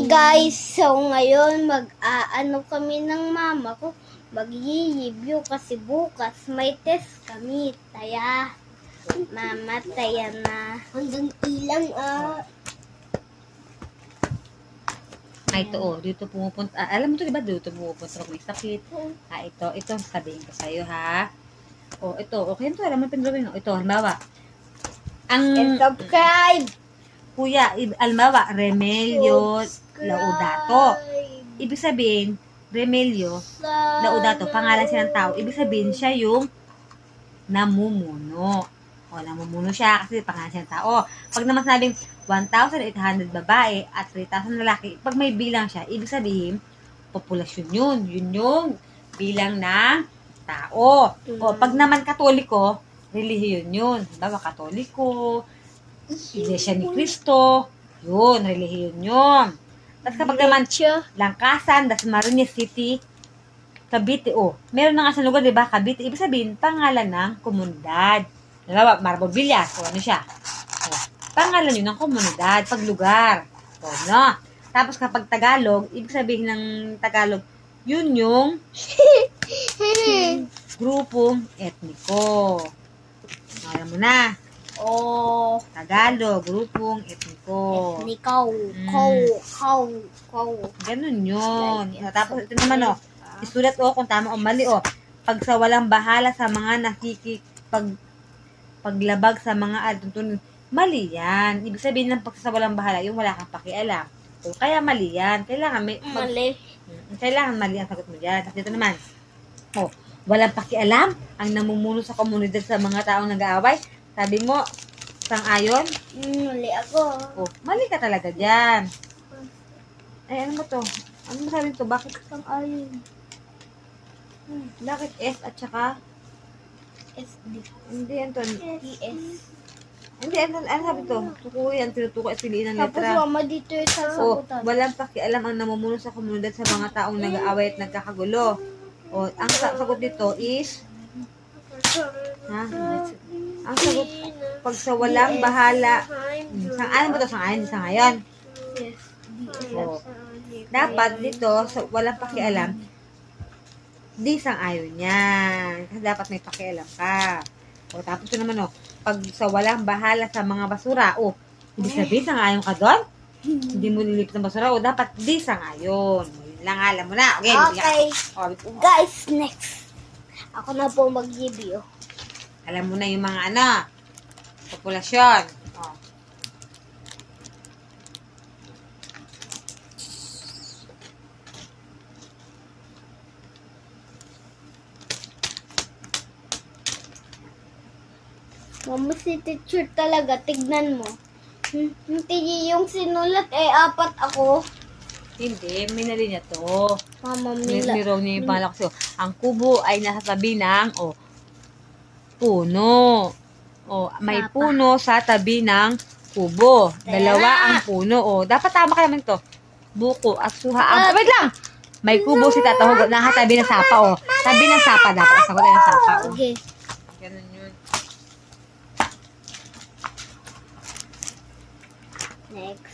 Hi guys! So ngayon mag-aano kami ng mama ko. Mag-i-review kasi bukas may test kami. Taya, mama, taya na. Hanggang ilang Ito dito pumupunta. Alam mo to, di ba? Dito pumupunta kung may sakit. Ito sabihin ko sa'yo, ha? Ito, okay to. Alam mo pinrowing. Ito, halimbawa. and subscribe! Kuya, halimbawa, Remelio Laudato. Ibig sabihin, Remelio Laudato, pangalan siya ng tao. Ibig sabihin, siya yung namumuno. Namumuno siya kasi pangalan siya ng tao. Pag naman sabing 1,800 babae at 3,000 lalaki, pag may bilang siya, ibig sabihin, populasyon yun. Yun yung bilang ng tao. Pag naman katoliko, relihiyon yun. Diba, katoliko, Iglesia ni Cristo, yun, relihiyon yun. Tapos kapag naman, Langkasan, Dasmariñas City, Cavite, meron na nga sa lugar, di ba, Cavite, ibig sabihin, pangalan ng komunidad. Dalawa, Marbo Villas, ano siya? Pangalan yun ng komunidad, pag lugar. No? Tapos kapag Tagalog, ibig sabihin ng Tagalog, yun yung grupong etniko. Alam mo na. Tagalog, grupong etniko. Etnikaw. Ganun yun. Tapos ito naman isulat kung tama o mali Pag sa walang bahala sa mga paglabag sa mga altuntunin, mali yan. Ibig sabihin ng pagsasawalang bahala, yung wala kang pakialam. Kaya mali yan. Kailangan Mali. Kailangan mali ang sagot mo dyan. Tapos dito naman, walang pakialam ang namumuno sa komunidad sa mga taong nag-aaway. Sabi mo, sang-ayon? Mali ako. Mali ka talaga dyan. Ano mo to? Ano mo sabi to? Bakit sang-ayon? Bakit S at saka? SD. Hindi yan to. ES. Hindi, ano sabi to? Tukuy, ang tinutukoy at piliin ng Tapos letra. mama dito yung sasagutan. Walang pakialam ang namumuno sa komunidad sa mga taong nag-aaway at nagkakagulo. Ang sagot dito is ang sagot pag sa walang bahala. Ano ba to? Sang-ayon? Sang-ayon? Yes. Dapat dito, sa walang pakialam, di sang-ayon yan. Kasi dapat may pakialam ka. Tapos ito naman, pag sa walang bahala sa mga basura, hindi sabihin, sang-ayon ka doon? Hindi mo lilipit ng basura, dapat di sang-ayon. Yun lang, alam mo na. Okay. Guys, next. Ako na po mag-review. Alam mo na yung mga populasyon. Mama, si teacher talaga. Tignan mo. Hindi yung sinulat 4 ako. Hindi, minali niya to. Mama, Niraw niya yung pangalan kasi. Ang kubo ay nasa tabi ng puno. May Sapa. puno sa tabi ng kubo. Dalawa ang puno. Dapat tama ka naman to. Buko at suha. Wait lang! May kubo si Tatahog. Nakatabi ng sapa. Tabi ng sapa dapat. Ang sagot ay ng sapa. Okay. Ganun yun. Next.